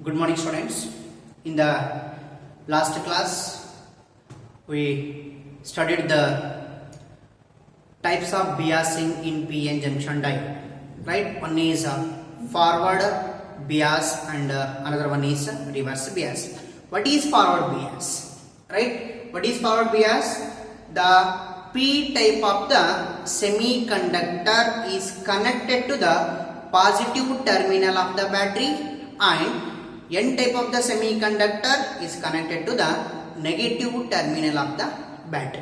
Good morning, students. In the last class, we studied the types of biasing in PN junction diode. Right? One is forward bias and another one is reverse bias. What is forward bias? Right? What is forward bias? The P type of the semiconductor is connected to the positive terminal of the battery and N type of the semiconductor is connected to the negative terminal of the battery.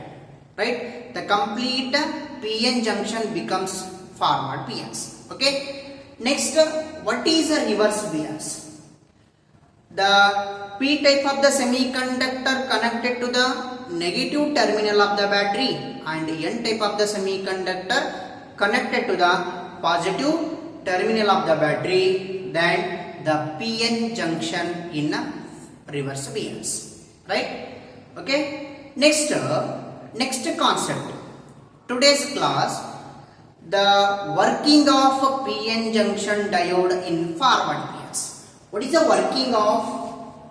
Right? The complete PN junction becomes forward bias. Okay. Next, what is a reverse bias? The P type of the semiconductor connected to the negative terminal of the battery and N type of the semiconductor connected to the positive terminal of the battery, then the PN junction in a reverse bias. Right? Okay. Next concept. Today's class, the working of PN junction diode in forward bias. What is the working of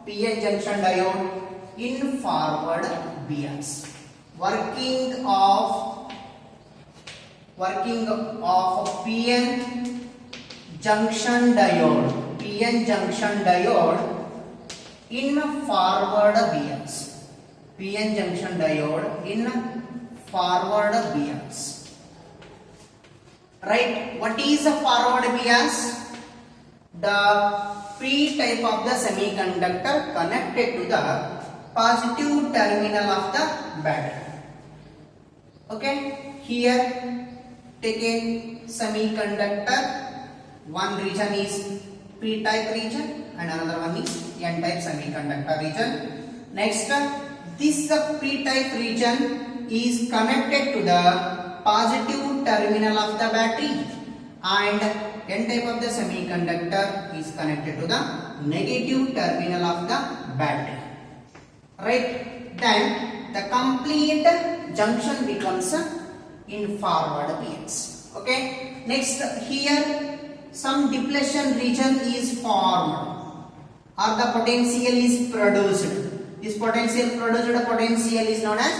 PN junction diode in forward bias? Working of PN junction diode in forward bias. PN junction diode in forward bias. Right? What is a forward bias? The P type of the semiconductor connected to the positive terminal of the battery. Okay? Here, take a semiconductor. One region is P type region and another one is N type semiconductor region. Next, this P type region is connected to the positive terminal of the battery and N type of the semiconductor is connected to the negative terminal of the battery. Right? Then the complete junction becomes in forward bias. Okay? Next, here some depletion region is formed or the potential is produced. This potential produced potential is known as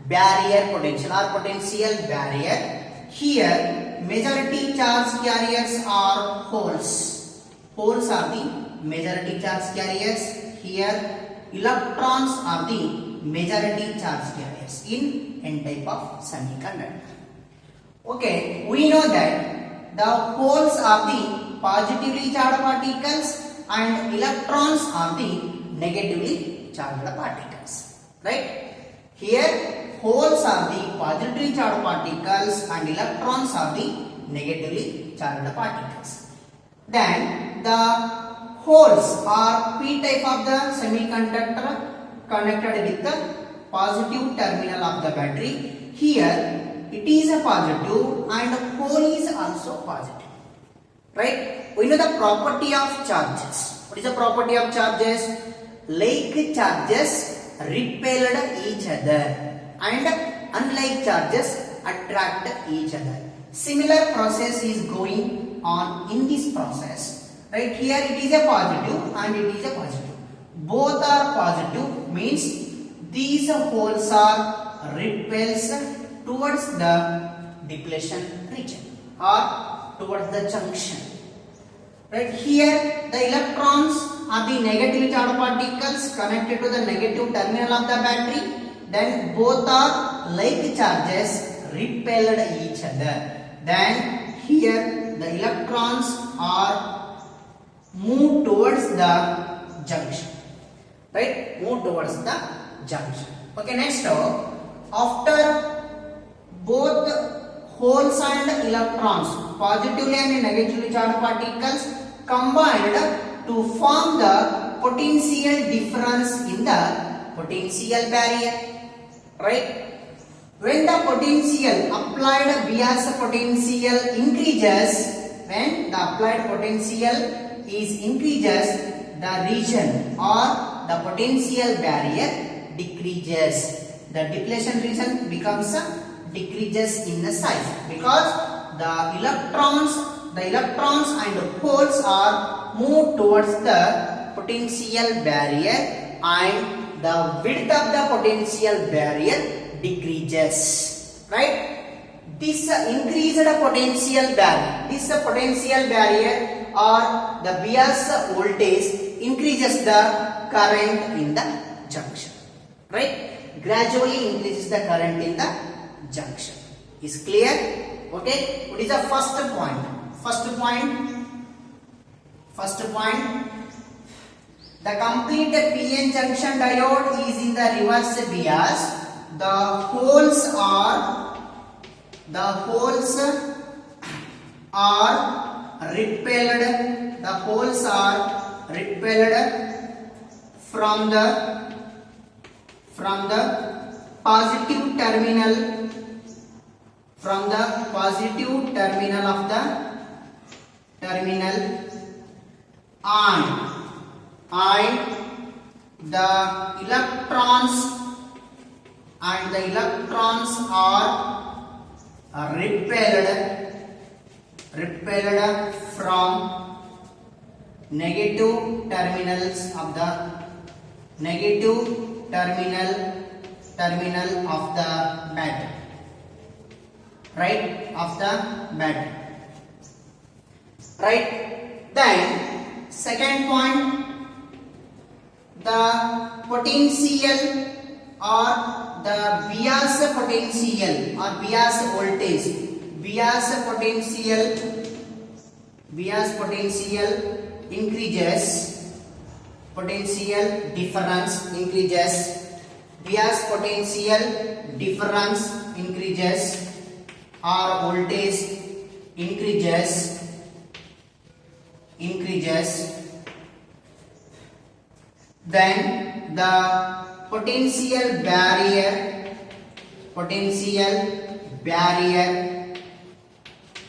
barrier potential or potential barrier. Here majority charge carriers are holes. Holes are the majority charge carriers. Here electrons are the majority charge carriers in N type of semiconductor. Okay, we know that the holes are the positively charged particles and electrons are the negatively charged particles. Right? Here holes are the positively charged particles and electrons are the negatively charged particles. Then the holes are P type of the semiconductor connected with the positive terminal of the battery. Here it is a positive and hole is also positive. Right? We know the property of charges. What is the property of charges? Like charges repelled each other and unlike charges attract each other. Similar process is going on in this process. Right? Here it is a positive and it is a positive. Both are positive means these holes are repels towards the depletion region or towards the junction. Right? Here the electrons are the negatively charged particles connected to the negative terminal of the battery. Then both are like charges repelled each other. Then here the electrons are moved towards the junction. Right? Move towards the junction. Okay, next after both holes and electrons, positively and negatively charged particles combined to form the potential difference in the potential barrier. Right? When the potential applied bias potential increases, when the applied potential is increases, the region or the potential barrier decreases. The depletion region becomes decreases in the size because the electrons and holes are moved towards the potential barrier and the width of the potential barrier decreases, right? This increased potential barrier, this potential barrier or the bias voltage increases the current in the junction, right? Gradually increases the current in the junction. Is clear? Okay. What is the first point? First point. The complete PN junction diode is in the reverse bias. The holes are repelled. The holes are repelled from the positive terminal. From the positive terminal of the terminal and the electrons are repelled from negative terminals of the terminal of the battery, right, of the battery, right? Then second point, the potential or the bias potential or bias voltage, bias potential increases, potential difference increases, bias potential difference increases or voltage increases, then the potential barrier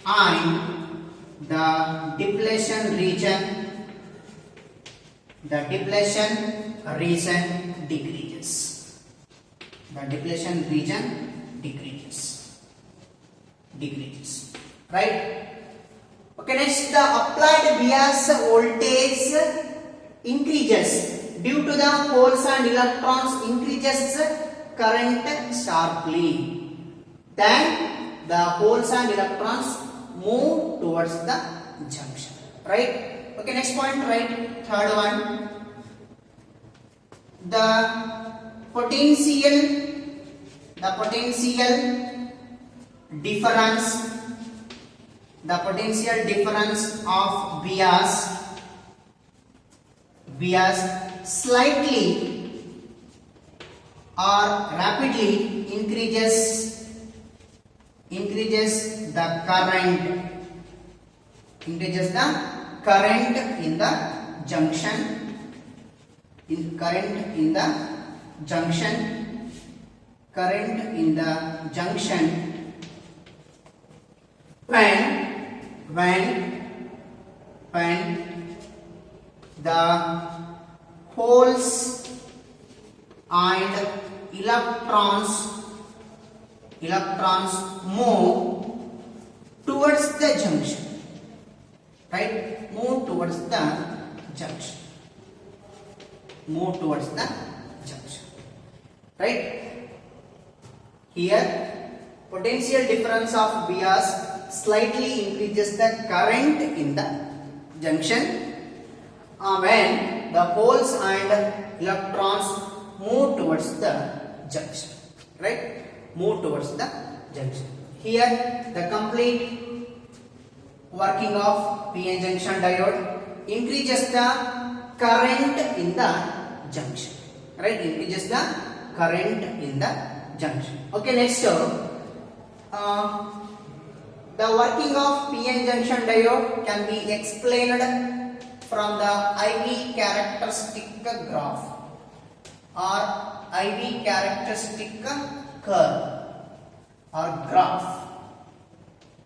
and the depletion region decreases. The depletion region decreases, right? Okay, next the applied bias voltage increases due to the holes and electrons increases current sharply. Then the holes and electrons move towards the junction, right? Okay, next point, right? Third one, the potential difference of bias slightly or rapidly increases the current in the junction, when the holes and electrons move towards the junction, right? Move towards the junction, right? Here potential difference of bias slightly increases the current in the junction when the holes and electrons move towards the junction, right? Move towards the junction. Here the complete working of PN junction diode increases the current in the junction, right? Increases the current in the junction. Okay, next the working of PN junction diode can be explained from the IV characteristic graph or IV characteristic curve or graph,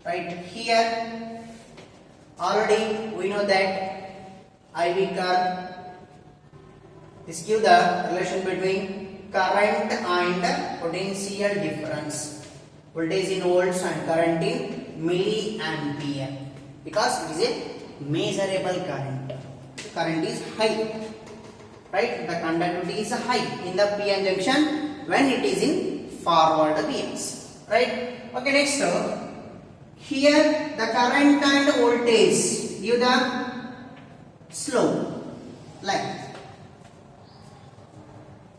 right? Here already we know that IV curve, this gives the relation between current and potential difference, voltage in volts and current in milliampere, because it is a measurable current. current is high, right? The conductivity is high in the PN junction when it is in forward bias, right? Okay, next here the current and voltage give the slope like,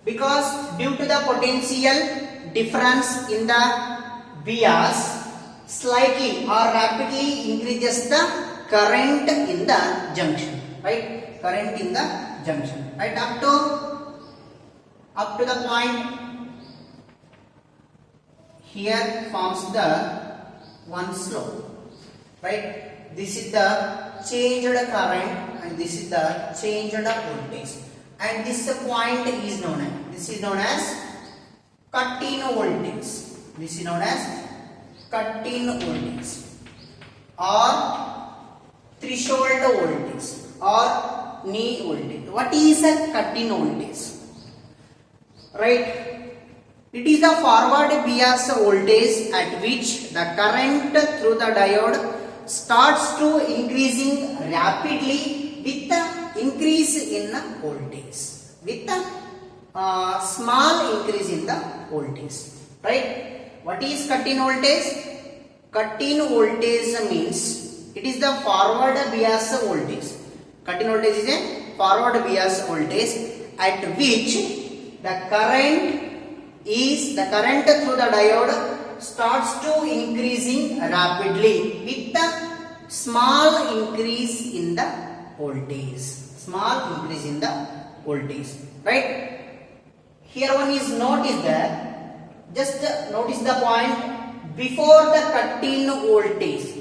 because due to the potential difference in the bias slightly or rapidly increases the current in the junction, right? Current in the junction, right? Up to the point here forms the one slope, right? This is the changed current and this is the changed voltage, and this point is known as cut-in voltage. This is known as cut-in voltage or threshold voltage or knee voltage. What is a cut-in voltage? Right? It is the forward bias voltage at which the current through the diode starts to increasing rapidly with the increase in the voltage, with the small increase in the voltage, right? What is cut-in voltage? Cut-in voltage means it is the forward bias voltage. Cut-in voltage is a forward bias voltage at which the current through the diode starts to increasing rapidly with the small increase in the voltage. Small increase in the voltage, right? Here one is notice that, just notice the point, before the cut-in voltage,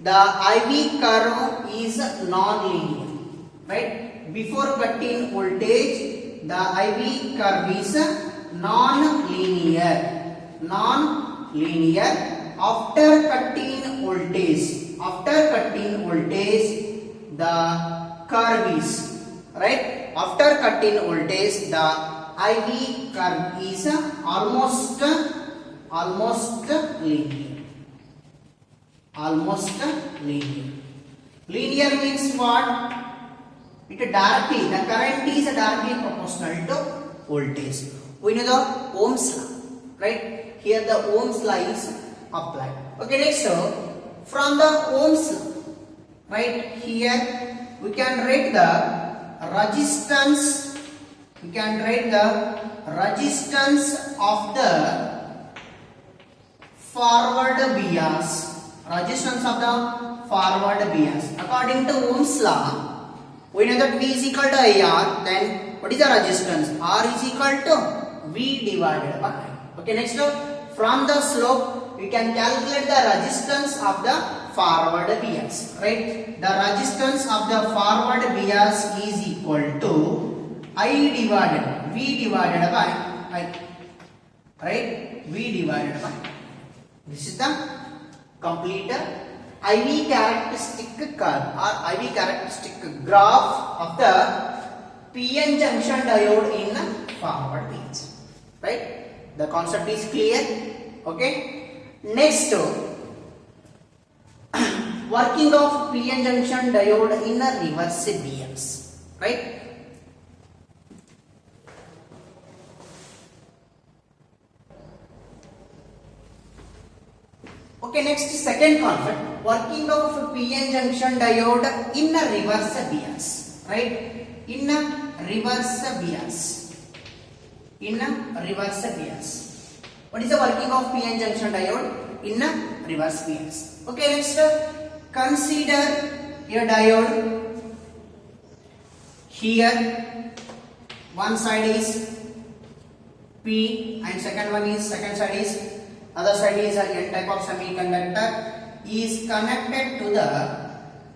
the IV curve is non-linear, right? Before cut-in voltage the IV curve is non-linear. After cut-in voltage, the curve is, right? After cut-in voltage, the IV curve is almost linear. Linear means what? The current is directly proportional to voltage. We know the Ohm's law, right? Here the Ohm's law is applied. Okay, next from the Ohm's law, right? Here we can write the resistance. We can write the resistance of the forward bias. Resistance of the forward bias. According to Ohm's law, we know that V is equal to IR, then what is the resistance? R is equal to V divided by I. Okay, next from the slope we can calculate the resistance of the forward bias, right? The resistance of the forward bias is equal to V divided by I, right? V divided by I. This is the complete IV characteristic curve or IV characteristic graph of the PN junction diode in forward bias, right? The concept is clear. Okay, next working of PN junction diode in a reverse bias, right? Okay, next second concept, working of PN junction diode in a reverse bias, right? In a reverse bias. What is the working of PN junction diode in a reverse bias? Okay, next consider a diode. Here one side is P and second side is other side is a N type of semiconductor is connected to the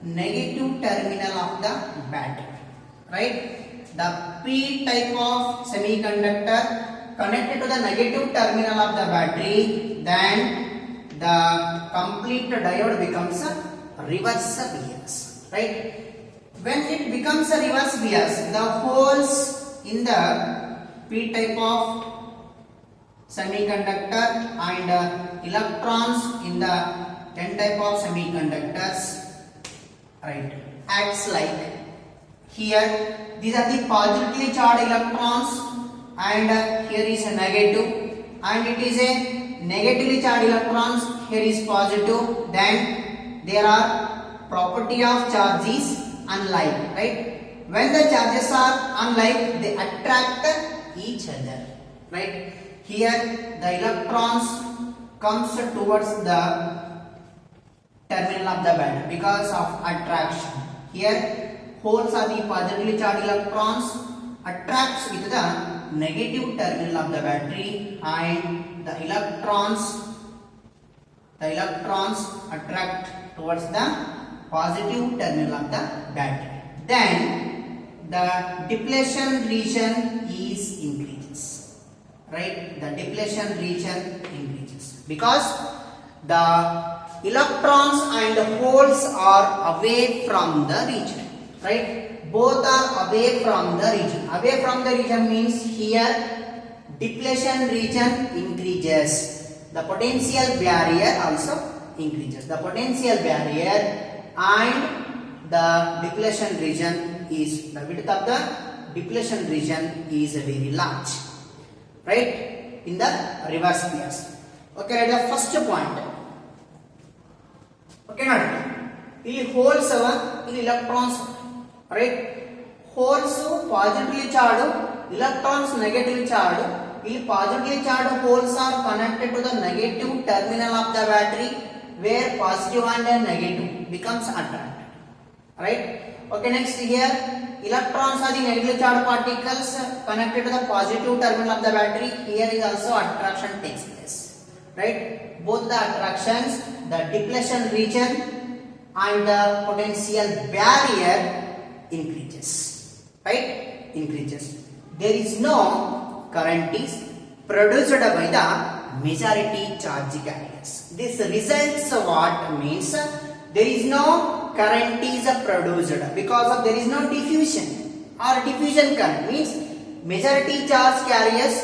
negative terminal of the battery, right? The P type of semiconductor connected to the negative terminal of the battery, then the complete diode becomes a reverse bias, right? When it becomes a reverse bias, the holes in the P type of semiconductor and electrons in the N type of semiconductors right, acts like, here these are the positively charged electrons and here is a negative, and it is a negatively charged electrons, here is positive, then there are property of charge is unlike, right? When the charges are unlike, they attract each other, right? Here the electrons comes towards the terminal of the band because of attraction. Here holes are the positively charged electrons attracts with the negative terminal of the battery, and the electrons attract towards the positive terminal of the battery. Then the depletion region is increases, right? The depletion region increases because the electrons and the holes are away from the region, right? Both are away from the region. Away from the region means here depletion region increases. The potential barrier also increases. The potential barrier and the depletion region is, the width of the depletion region is very large, right? In the reverse bias. Okay, the first point. Okay, not ಇಲ್ಲಿ holes ಅವ, ಇಲ್ಲಿ electrons, right? Holes positively charge, electrons negatively charged. ಇಲ್ಲಿ positively charged holes are connected to the negative terminal of the battery, where positive and negative becomes attracted, right? Okay, next here electrons are the negatively charged particles connected to the positive terminal of the battery. Here is also attraction takes place, right? Both the attractions, the depletion region and the potential barrier increases, right? Increases. There is no current is produced by the majority charge carriers. This results what means there is no current is produced because of there is no diffusion or diffusion current, means majority charge carriers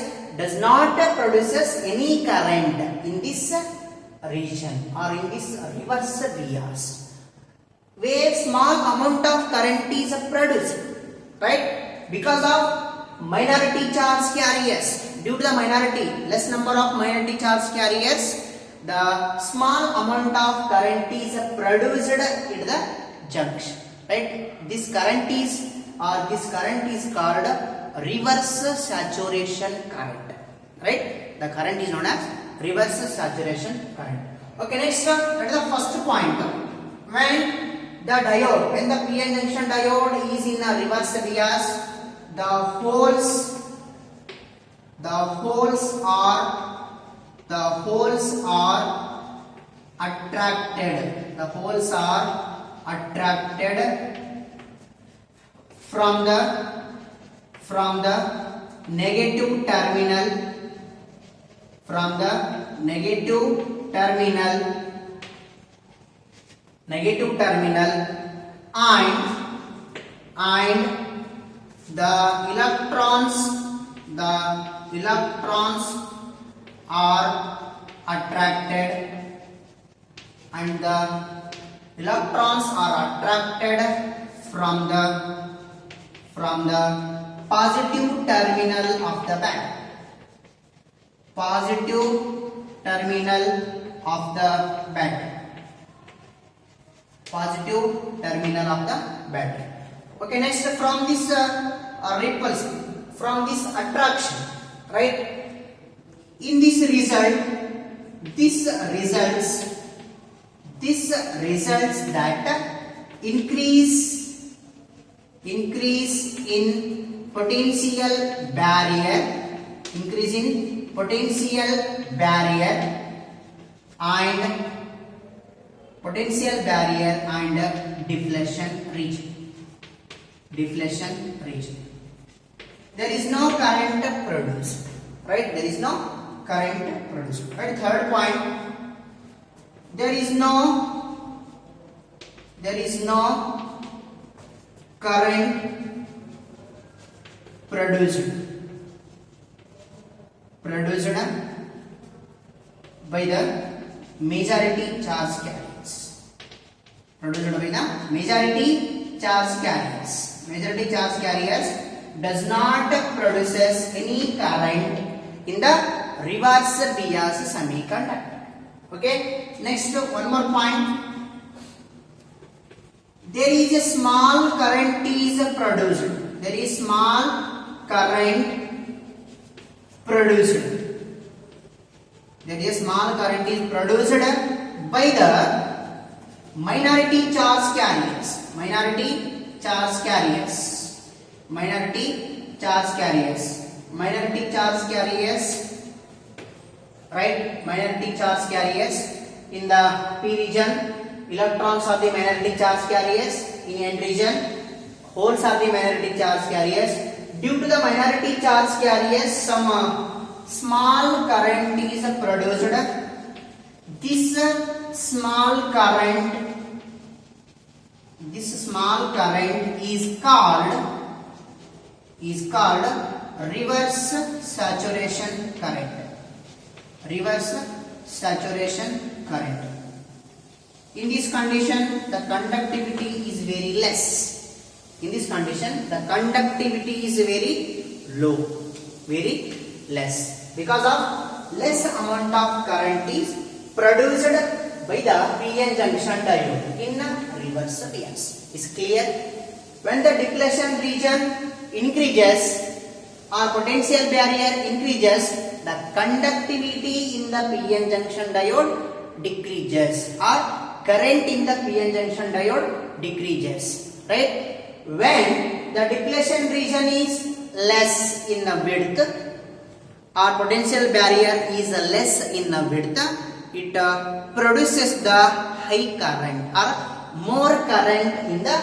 does not produces any current in this region or in this reverse bias, where small amount of current is produced, right? Because of minority charge carriers, due to the minority, less number of minority charge carriers, the small amount of current is produced in the junction, right? This current is called reverse saturation current, right? The current is known as reverse saturation current. Okay, next that is the first point. When the diode, when the PN junction diode is in a reverse bias, the holes are attracted. The holes are attracted from the negative terminal, and the electrons are attracted, and the electrons are attracted from the positive terminal of the battery. Positive terminal of the battery. Positive terminal of the battery. Okay, next from this repulse, from this attraction, right? In this result, this results that increase in potential barrier, and deflection region. There is no current produced, right? There is no current produced, right? Third point, there is no current produced by the majority charge carriers. produced by the majority charge carriers. Majority charge carriers does not produces any current in the reverse bias semiconductor. Okay, next one more point. There is a small current is produced. There is small current produced. There is small current is produced by the minority charge carriers. Minority charge carriers. Minority charge carriers. Minority charge carriers. Right? Minority charge carriers in the p region. Electrons are the minority charge carriers. In n region, holes are the minority charge carriers. Due to the minority charge carriers, some small current is produced. This small current is called reverse saturation current. Reverse saturation current. In this condition, the conductivity is very less. In this condition, the conductivity is very low, very less, because of less amount of current is produced by the PN junction diode in reverse bias. Is clear? When the depletion region increases or potential barrier increases, the conductivity in the PN junction diode decreases, or current in the PN junction diode decreases. Right? When the depletion region is less in the width or potential barrier is less in the width, it produces the high current or more current in the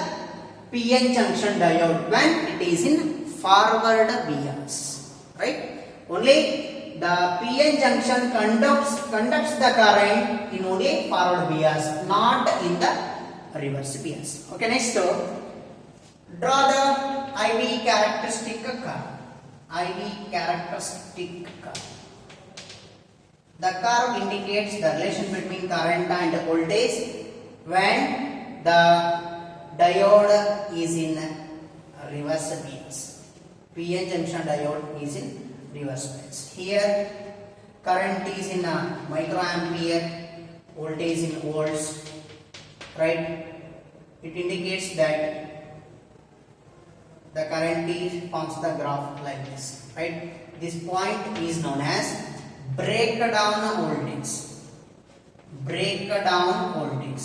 PN junction diode when it is in forward bias. Right? Only the PN junction conducts the current in only forward bias, not in the reverse bias. Okay, next, draw the IV characteristic curve. IV characteristic curve. The curve indicates the relation between current and voltage when the diode is in reverse bias. PN junction diode is in reverse bias. Here current is in microampere, voltage in volts. Right? It indicates that the current is forms the graph like this. Right? This point is known as breakdown voltage. Breakdown voltage.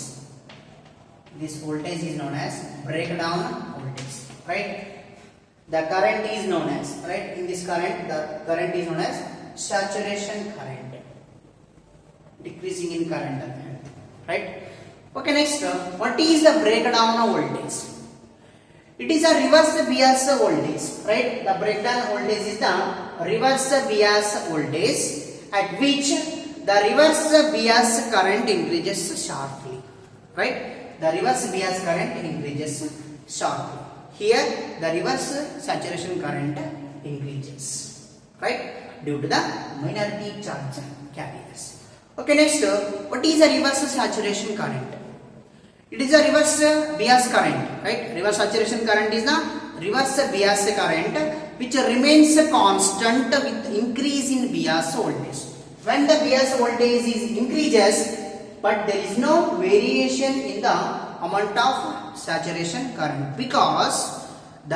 This voltage is known as breakdown voltage. Right? The current is known as, right, in this current, the current is known as saturation current, decreasing in current, right? Okay, next, what is the breakdown voltage? It is a reverse bias voltage, right? The breakdown voltage is the reverse bias voltage at which the reverse bias current increases sharply, right? The reverse bias current increases sharply. Here the reverse saturation current increases, right, due to the minority charge carriers. Okay, next, what is the reverse saturation current? It is a reverse bias current, right? Reverse saturation current is the reverse bias current which remains constant with increase in bias voltage. When the bias voltage is increases, but there is no variation in the amount of saturation current because the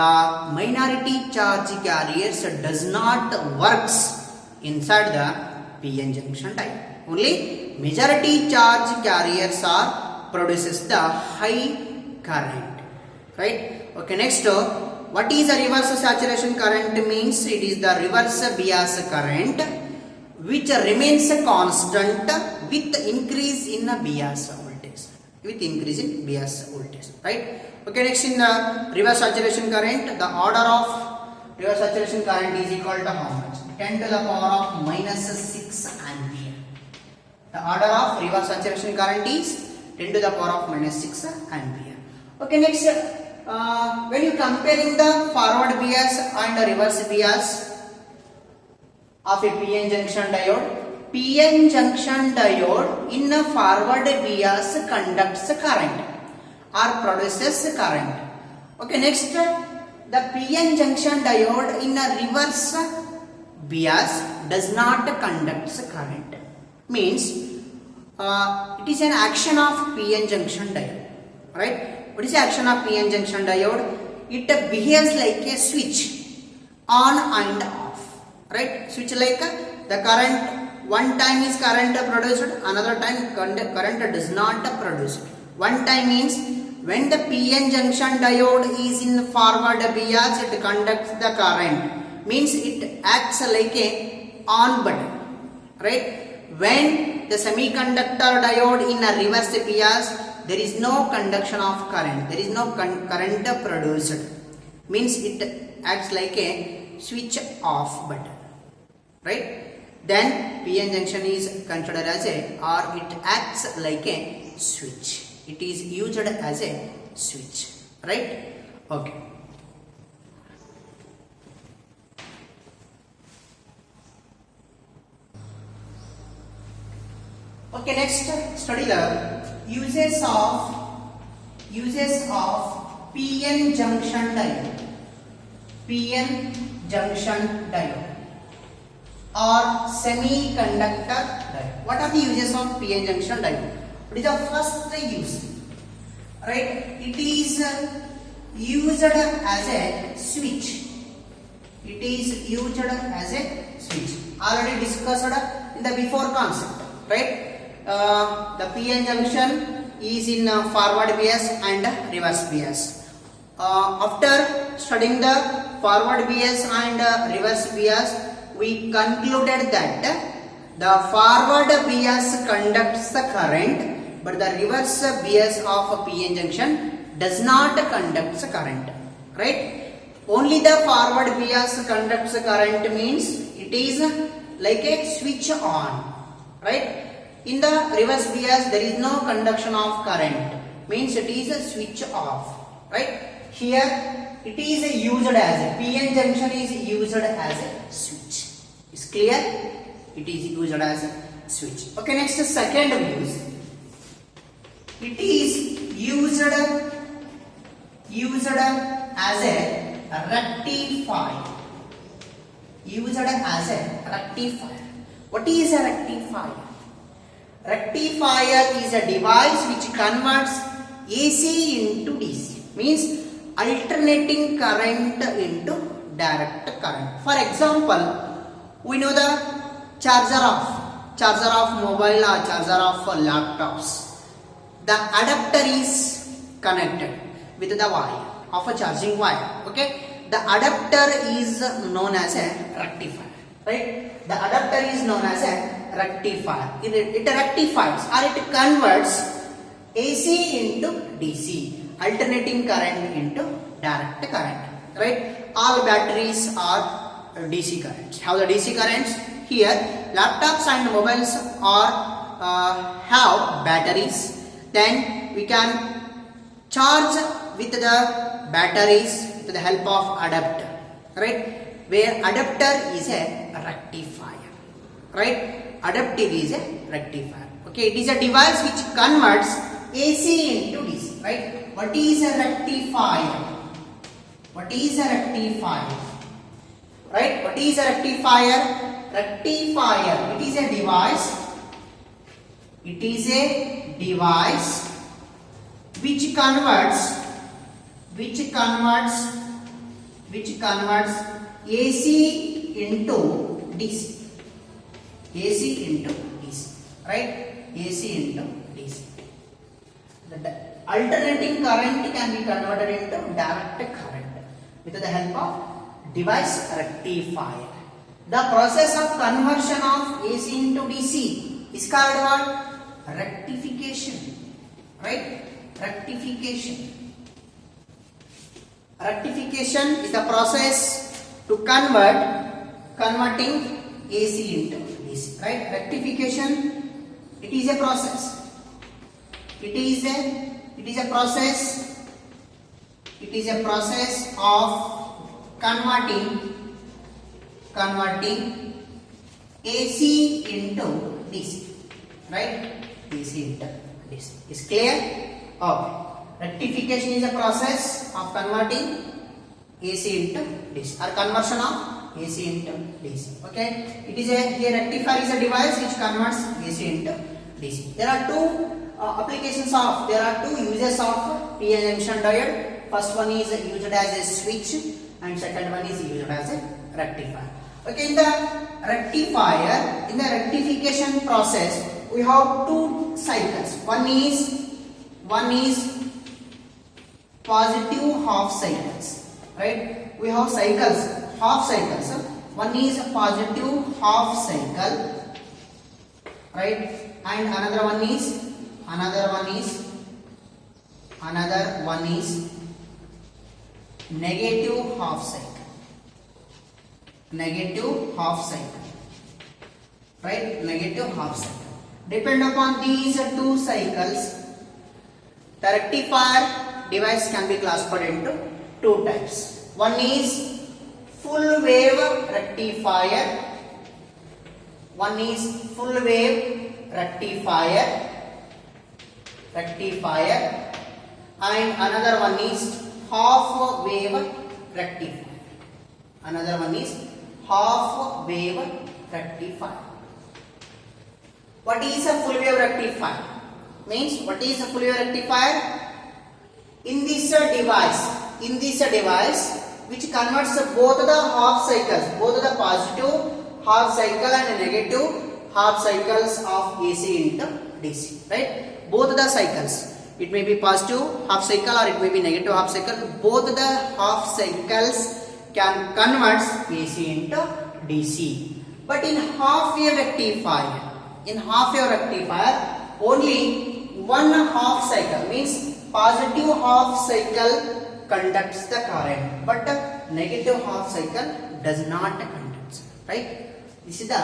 minority charge carriers does not works inside the PN junction diode. Only majority charge carriers are produces the high current. Right? Okay, next, what is the reverse saturation current means? It is the reverse bias current which remains constant with increase in the bias voltage. With increase in bias voltage, right? Okay, next, in the reverse saturation current, the order of reverse saturation current is equal to how much? 10 to the power of minus 6 ampere. The order of reverse saturation current is 10 to the power of minus 6 ampere. Okay, next, when you comparing the forward bias and the reverse bias of a PN junction diode, PN junction diode in a forward bias conducts current. or produces current. Okay, next, the PN junction diode in a reverse bias does not conduct current. Means it is an action of PN junction diode, right? What is the action of PN junction diode? It behaves like a switch, on and off, right? Switch like the current, one time is current produced, another time current does not produce. One time means when the PN junction diode is in forward bias, it conducts the current, means it acts like a on button, right? When the semiconductor diode in a reverse bias, there is no conduction of current, there is no current produced, means it acts like a switch off button, right? Then PN junction is considered as a, or it acts like a switch. It is used as a switch, right? Okay. Okay, next study the uses of PN junction diode. PN junction diode or semiconductor diode. What are the uses of PN junction diode? What is the first use? Right? It is used as a switch. It is used as a switch. Already discussed in the before concept, right? The PN junction is in forward bias and reverse bias. After studying the forward bias and reverse bias, we concluded that the forward bias conducts the current, but the reverse bias of a PN junction does not conduct the current, right? Only the forward bias conducts the current, means it is like a switch on, right? In the reverse bias, there is no conduction of current, means it is a switch off, right? Here it is used as a PN junction is used as a switch. Is clear? It is used as a switch. Okay, next second use. It is used as a rectifier. Used as a rectifier. What is a rectifier? Rectifier is a device which converts AC into DC, means alternating current into direct current. For example, we know the charger of mobile or charger of laptops. The adapter is connected with the wire of a charging wire. Okay, the adapter is known as a rectifier, right? The adapter is known as a rectifier. It rectifies or it converts AC into DC, alternating current into direct current, right? All batteries are DC currents. How the DC currents? Here, laptops and mobiles are have batteries. Then we can charge with the batteries with the help of adapter, right? Where adapter is a rectifier, right? Adapter is a rectifier. Okay, it is a device which converts AC into DC, right? What is a rectifier? What is a rectifier? Right? What is a rectifier? Rectifier, it is a device. It is a device which converts AC into DC. AC into DC, right? AC into DC. The alternating current can be converted into direct current with the help of device rectifier. The process of conversion of AC into DC is called what? Rectification, right? Rectification. Rectification is the process to converting AC into DC, right? Rectification, it is a process. It is a process of converting AC into DC, right? AC into DC. Is clear? Okay. Rectification is a process of converting AC into DC or conversion of AC into DC. Okay, it is a here rectifier is a device which converts AC into DC. There are two uses of PN junction diode. First one is used as a switch and second one is used as a rectifier. Okay, in the rectification process we have two cycles. One is positive half cycles, right? We have half cycles. One is a positive half cycle, right? And another one is negative half cycle, right? Negative half cycle. Depend upon these two cycles, the rectifier device can be classified into two types. One is full wave rectifier. And another one is half wave rectifier. What is a full wave rectifier? In this device which converts both the half cycles, both the positive half cycle and negative half cycles of AC into DC, right? Both the cycles, it may be positive half cycle or it may be negative half cycle, both the half cycles can convert AC into DC. But in half wave rectifier, only one half cycle, means positive half cycle conducts the current, but negative half cycle does not conduct, right? This is the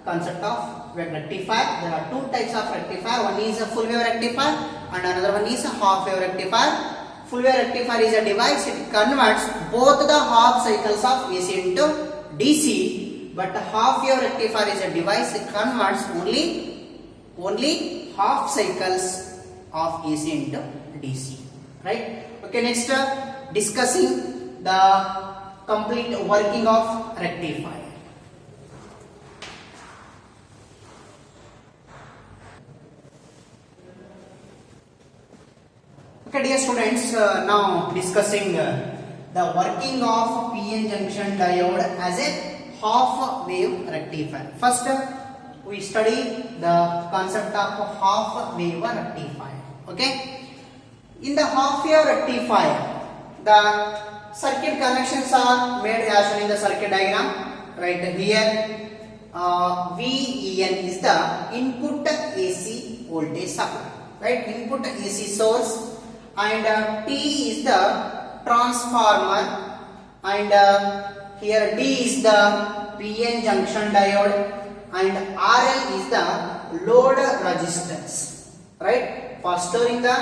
concept of rectifier. There are two types of rectifier. One is a full wave rectifier and another one is a half wave rectifier. Full wave rectifier is a device, it converts both the half cycles of AC into DC. But half wave rectifier is a device that converts only half cycles of AC into DC, right? Okay, next discussing the complete working of rectifier. Okay, dear students, now discussing the working of PN junction diode as a half wave rectifier. First, we study the concept of half wave rectifier. Okay, in the half wave rectifier, the circuit connections are made as shown in the circuit diagram. Right here, VEN is the input AC voltage supply. Right, input AC source, and T is the transformer, and here D is the PN junction diode, and RL is the load resistance, right, for storing the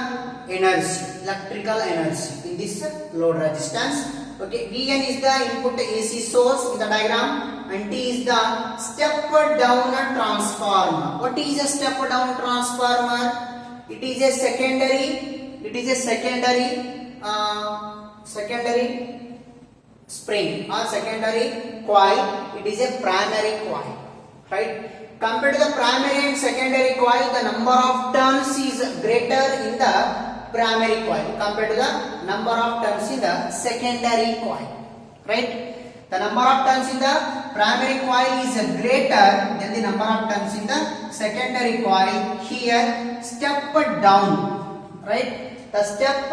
energy, electrical energy in this load resistance. Okay, VN is the input AC source in the diagram, and T is the step down transformer. What is a step down transformer? It is a secondary spring or secondary coil. It is a primary coil, right? Compared to the primary and secondary coil, the number of turns is greater in the primary coil compared to the number of turns in the secondary coil, right? The number of turns in the primary coil is greater than the number of turns in the secondary coil. Here, step down, right? The step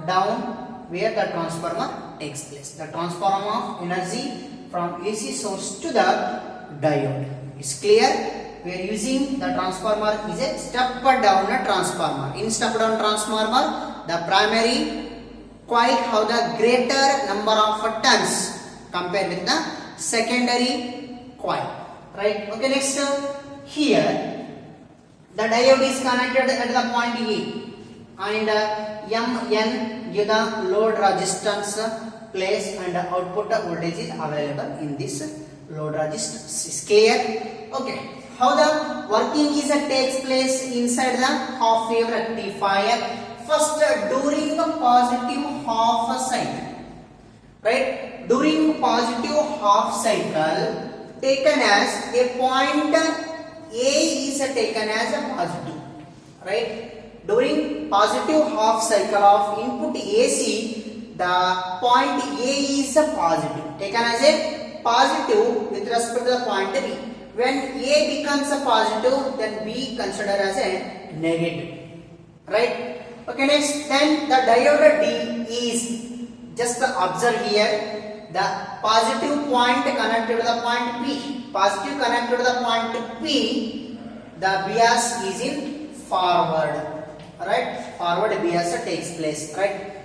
down where the transformer takes place. The transformer of energy from AC source to the diode is clear. We are using the transformer is a step down transformer. In step down transformer, the primary coil have the greater number of turns compared with the secondary coil, right? Okay, next here the diode is connected at the point E, and Mn give the load resistance place, and output voltage is available in this load resistance. Is clear? Okay. How the working is takes place inside the half wave rectifier? First, during positive half cycle, right? During positive half cycle, taken as a point A is taken as a positive, right? During positive half cycle of input AC, the point A is a positive, taken as a positive with respect to the point B. When A becomes a positive, then B considered as a negative, right? Okay, next, then the diode D is, just observe here, the positive point connected to the point P, positive connected to the point P, the bias is in forward, right? Forward bias takes place, right?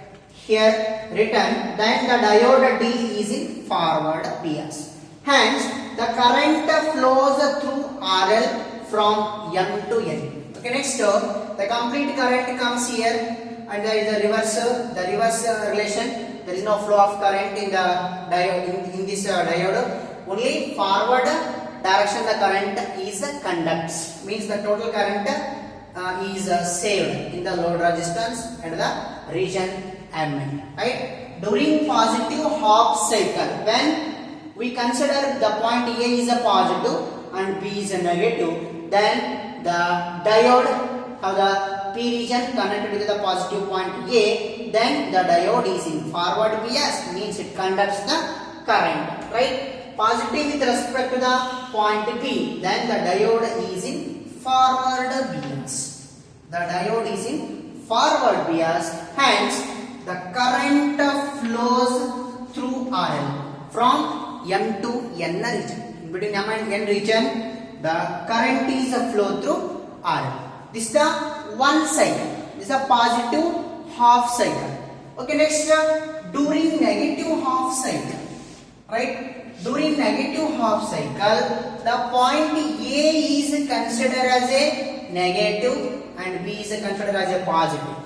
Here written, then the diode D is in forward bias. Hence, the current flows through RL from M to N. Okay, next, the complete current comes here, and there is a reverse relation. There is no flow of current in the diode, in this diode. Only forward direction the current is conducts. Means the total current is saved in the load resistance and the region Mn. Right? During positive half cycle, when we consider the point A is a positive and B is a negative, then the diode have the P region connected to the positive point A, then the diode is in forward bias, means it conducts the current, right? Positive with respect to the point B, then the diode is in forward bias. The diode is in forward bias, hence the current flows through RL from M to N region. In between M and N region, the current is a flow through RL. This is the one cycle. This is a positive half cycle. Okay, next, during negative half cycle, right? During negative half cycle, the point A is considered as a negative and B is considered as a positive,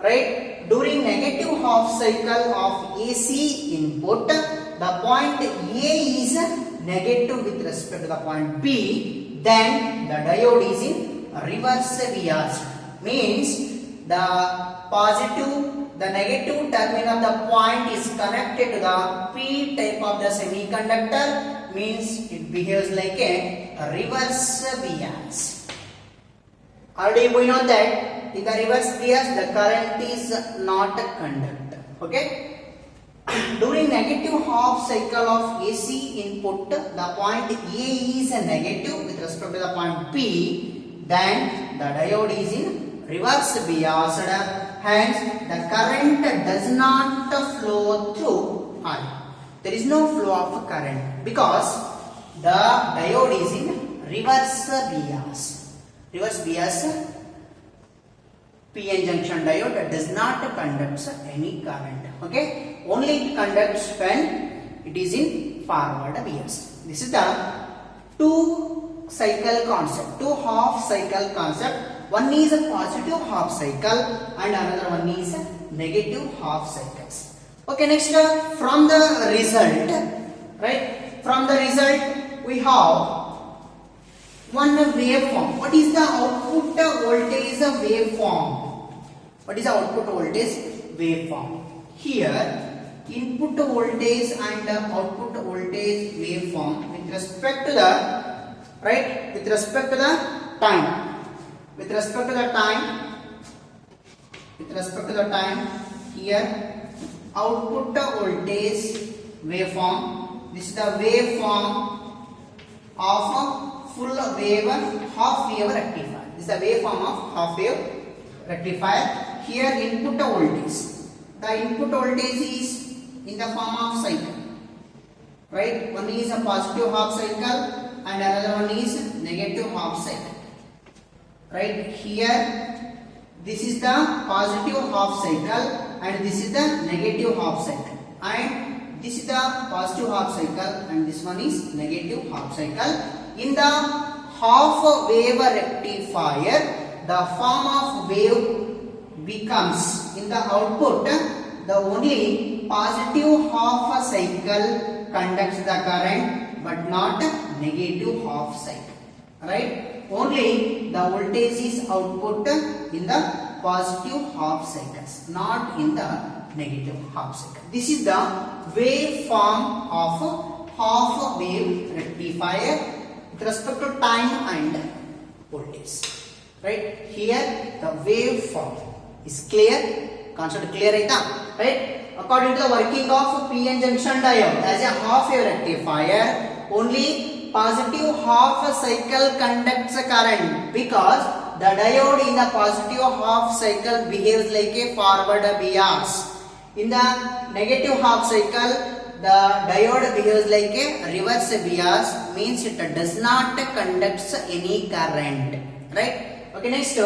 right? During negative half cycle of AC input, the point A is negative with respect to the point B, then the diode is in reverse bias. Means the negative terminal of the point is connected to the P type of the semiconductor, means it behaves like a reverse bias. Already we know that in the reverse bias the current is not conductor. Okay. During negative half cycle of AC input, the point A is a negative with respect to the point P, then the diode is in reverse biased, hence the current does not flow through RL. There is no flow of current because the diode is in reverse bias. Reverse bias, PN junction diode does not conduct any current. Okay. Only it conducts when it is in forward bias. This is the two cycle concept, two half cycle concept. One is a positive half cycle and another one is a negative half cycles. Okay, next, from the result, right? From the result we have one waveform. What is the output voltage waveform? What is the output voltage waveform? Here, input voltage and output voltage waveform with respect to the, right, with respect to the time, with respect to the time, with respect to the time, here output voltage waveform. This is the waveform of full wave half wave rectifier. This is the waveform of half wave rectifier. Here input voltage. The input voltage is in the form of cycle, right? One is a positive half cycle and another one is negative half cycle, right? Here this is the positive half cycle and this is the negative half cycle, and this is the positive half cycle and this one is negative half cycle. In the half wave rectifier, the form of wave becomes in the output the only positive half cycle conducts the current but not negative half cycle, right? Only the voltage is output in the positive half cycles, not in the negative half cycle. This is the waveform of half wave rectifier with respect to time and voltage. Right? Here the waveform is clear. Concept clear, right? According to the working of PN junction diode as a half wave rectifier, only positive half cycle conducts current because the diode in the positive half cycle behaves like a forward bias. In the negative half cycle, the diode behaves like a reverse bias, means it does not conduct any current. Right? Okay, next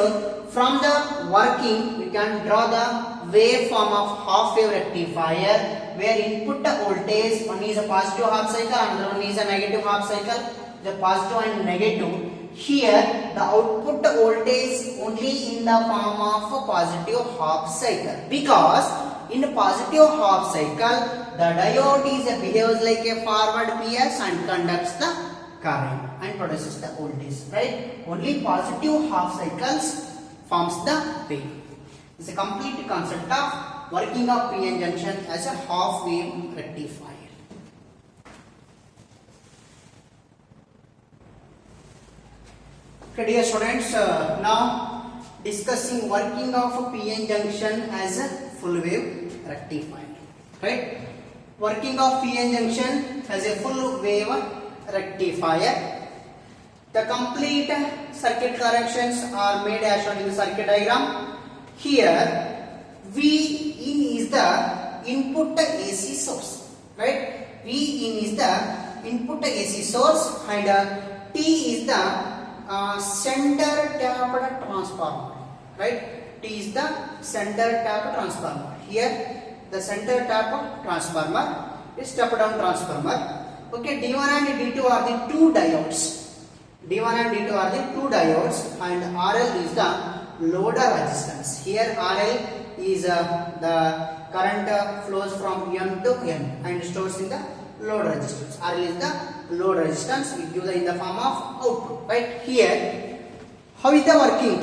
from the working we can draw the waveform of half wave rectifier where input voltage, one is a positive half cycle, another one is a negative half cycle. The positive and negative. Here the output voltage only in the form of a positive half cycle, because in a positive half cycle the diode behaves like a forward bias and conducts the current and produces the voltage. Right? Only positive half cycles forms the wave. It's a complete concept of working of PN junction as a half wave rectifier. Okay, dear students, now discussing working of PN junction as a full wave rectifier. Right? Working of PN junction as a full wave rectifier. The complete circuit corrections are made as shown in the circuit diagram. Here, V in is the input AC source, right? V in is the input AC source and T is the center tapped transformer, right? T is the center tapped transformer. Here, the center tap transformer is step down transformer. Okay, D1 and D2 are the two diodes. D1 and D2 are the two diodes, and RL is the load resistance. Here RL is the current flows from M to N and stores in the load resistance. RL is the load resistance. We give the in the form of output. Right? Here, how is the working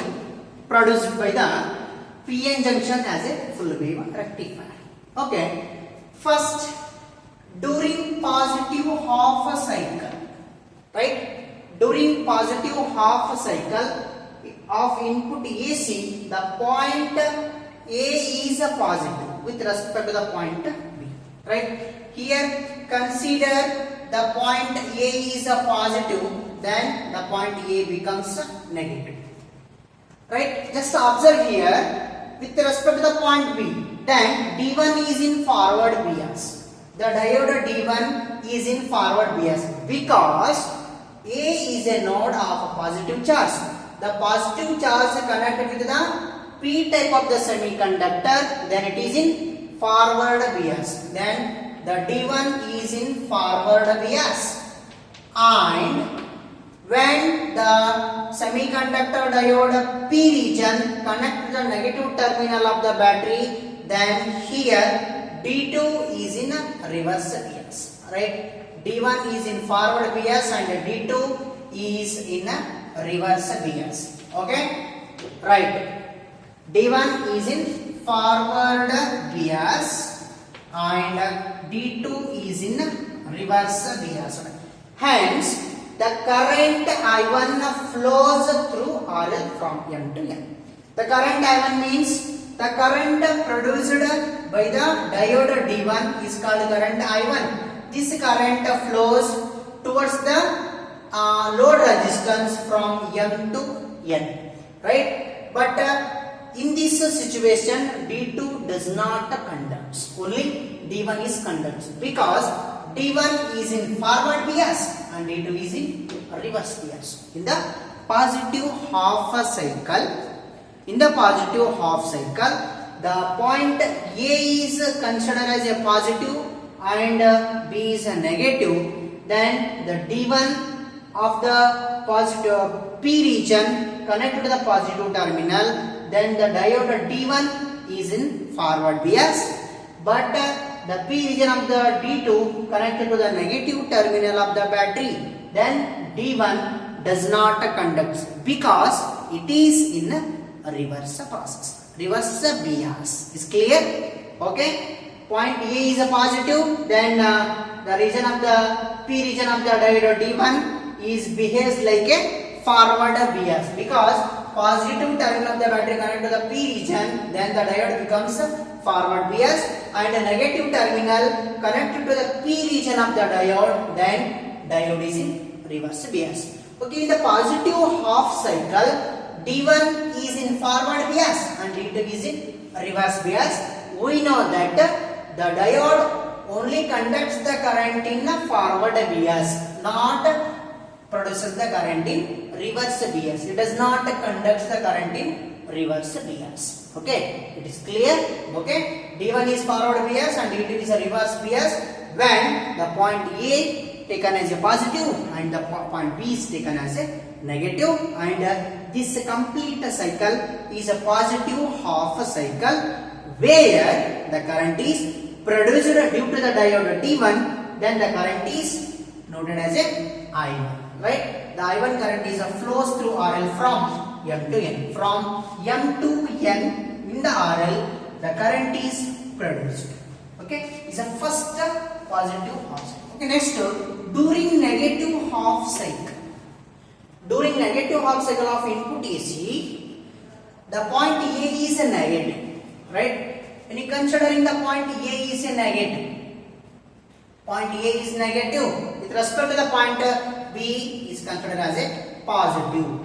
produced by the PN junction as a full wave rectifier? Okay. First, during positive half cycle, right? During positive half cycle of input AC, the point A is a positive with respect to the point B. Right? Here, consider the point A is a positive, then the point A becomes negative. Right? Just observe here, with respect to the point B, then D1 is in forward bias. The diode D1 is in forward bias because A is a node of a positive charge. The positive charge connected with the P type of the semiconductor, then it is in forward bias. Then the D1 is in forward bias. And when the semiconductor diode P region connect to the negative terminal of the battery, then here D2 is in a reverse bias. Right? D1 is in forward bias and D2 is in a reverse bias. Okay? Right. D1 is in forward bias and D2 is in reverse bias. Hence, the current I1 flows through RL from N to N. The current I1 means the current produced by the diode D1 is called current I1. This current flows towards the load resistance from M to N, right? But in this situation, D2 does not conduct. Only D1 is conducts because D1 is in forward bias and D2 is in reverse bias. In the positive half cycle, the point A is considered as a positive and B is a negative, then the D1 of the positive P region connected to the positive terminal, then the diode D1 is in forward bias, but the P region of the D2 connected to the negative terminal of the battery, then D1 does not conduct because it is in a reverse process. reverse bias. Is clear? Okay. Point A is a positive, then the region of the P region of the diode D1 is behaves like a forward bias, because positive terminal of the battery connected to the P region, then the diode becomes forward bias, and the negative terminal connected to the P region of the diode, then diode is in reverse bias. Okay, in the positive half cycle, D1 is in forward bias and D2 is in reverse bias. We know that the diode only conducts the current in the forward bias, not produces the current in reverse bias. It does not conduct the current in reverse bias. Okay, it is clear? Okay, D1 is forward bias and D2 is a reverse bias when the point A taken as a positive and the point B is taken as a negative, and this complete cycle is a positive half cycle where the current is produced due to the diode T1, then the current is noted as a I1, right? The I1 current is a flows through RL from M to N. From M to N in the RL, the current is produced. Okay, is a first positive half cycle. Okay, next, during negative half cycle. During negative half cycle of input AC, the point A is a negative, right? When you considering the point A is a negative, point A is negative with respect to the point B is considered as a positive,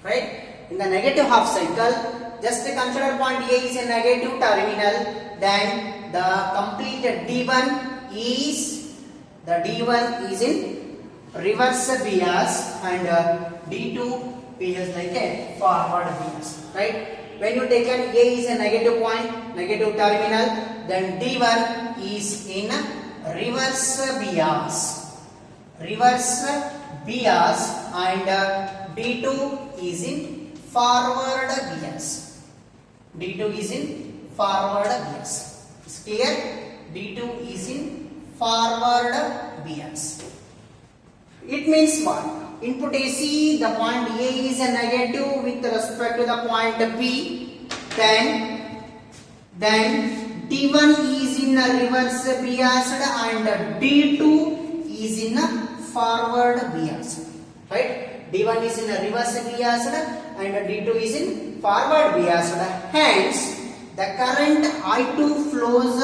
right? In the negative half cycle, just consider point A is a negative terminal, then the complete D1 is in reverse bias and D2 behaves like a forward bias, right? When you take an A is a negative point, negative terminal, then D1 is in reverse bias and D2 is in forward bias. D2 is in forward bias. Is clear? D2 is in forward bias. It means what? Input AC, the point A is a negative with respect to the point B, then D1 is in a reverse biased and D2 is in a forward biased, right? D1 is in a reverse biased and D2 is in forward biased. Hence, the current I2 flows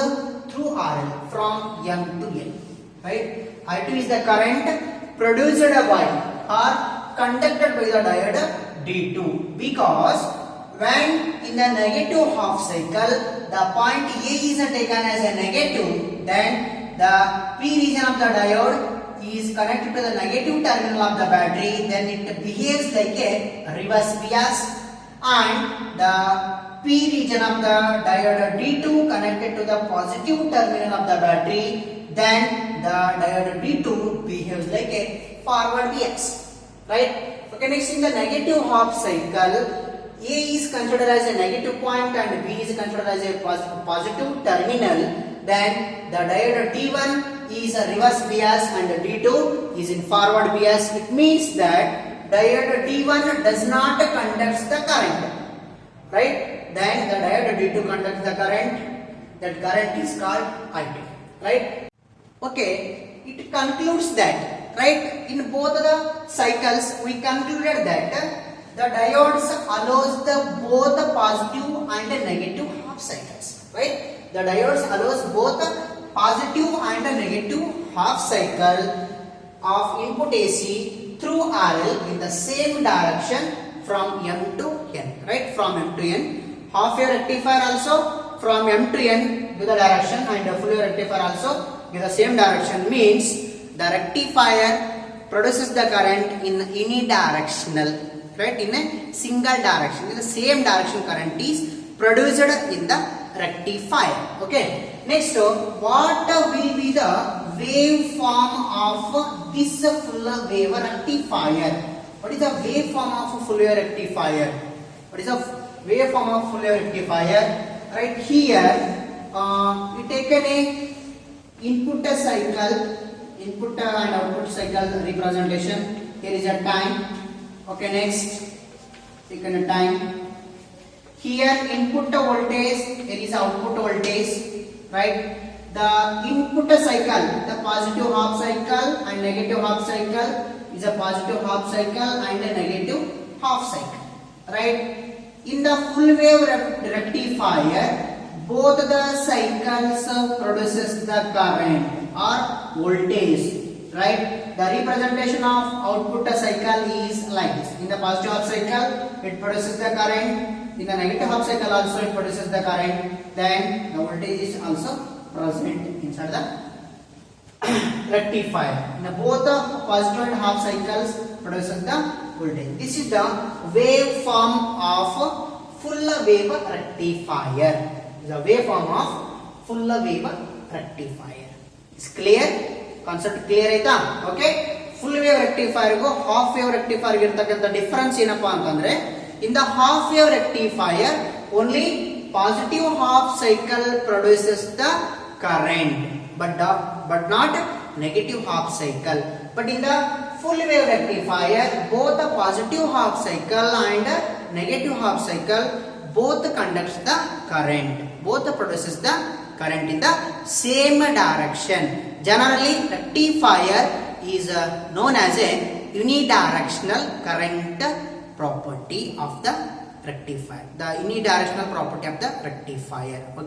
through RL from M to N, right? I2 is the current produced by or conducted by the diode D2, because when in the negative half cycle the point A is taken as a negative, then the P region of the diode is connected to the negative terminal of the battery, then it behaves like a reverse bias, and the P region of the diode D2 connected to the positive terminal of the battery, then the diode D2 behaves like a forward bias, right? Okay, next in the negative half cycle, A is considered as a negative point and B is considered as a positive terminal, then the diode D1 is a reverse bias and D2 is in forward bias. It means that diode D1 does not conduct the current, right? Then the diode D2 conducts the current, that current is called I2, right? Okay, it concludes that, right, in both the cycles we concluded that the diodes allows the both positive and negative half cycles, right? The diodes allows both positive and negative half cycle of input AC through RL in the same direction from M to N, right? From M to N. Half wave rectifier also from M to N to the direction, and full wave rectifier also in the same direction, means the rectifier produces the current in unidirectional, right, in a single direction, in the same direction current is produced in the rectifier. Okay, next what will be the waveform of this full wave rectifier? What is the waveform of full wave rectifier? What is the waveform of full wave rectifier? Right here we taken a input cycle, input and output cycle representation. Here is a time. Okay, next taken a time. here input voltage, here is output voltage, right? The input cycle, the positive half cycle and negative half cycle is a positive half cycle and a negative half cycle, right? In the full wave rectifier, both the cycles produces the current or voltage, right? The representation of output cycle is like this. In the positive half cycle, it produces the current. In the negative half cycle also it produces the current. Then the voltage is also present inside the rectifier. In both the positive and half cycles produces the voltage. This is the waveform of full wave rectifier. The waveform of full wave rectifier. Is clear? Concept clear ಆಯ್ತಾ? Okay? Full wave rectifier ಗೂ half wave rectifier ಗೆ ಇರತಕ್ಕಂತ difference ಏನಪ್ಪಾ ಅಂತಂದ್ರೆ in the half wave rectifier only positive half cycle produces the current but not negative half cycle. But in the full wave rectifier both the positive half cycle and negative half cycle both conducts the current, both produces the current in the same direction. Generally rectifier is known as a unidirectional current property of the rectifier, the unidirectional property of the rectifier.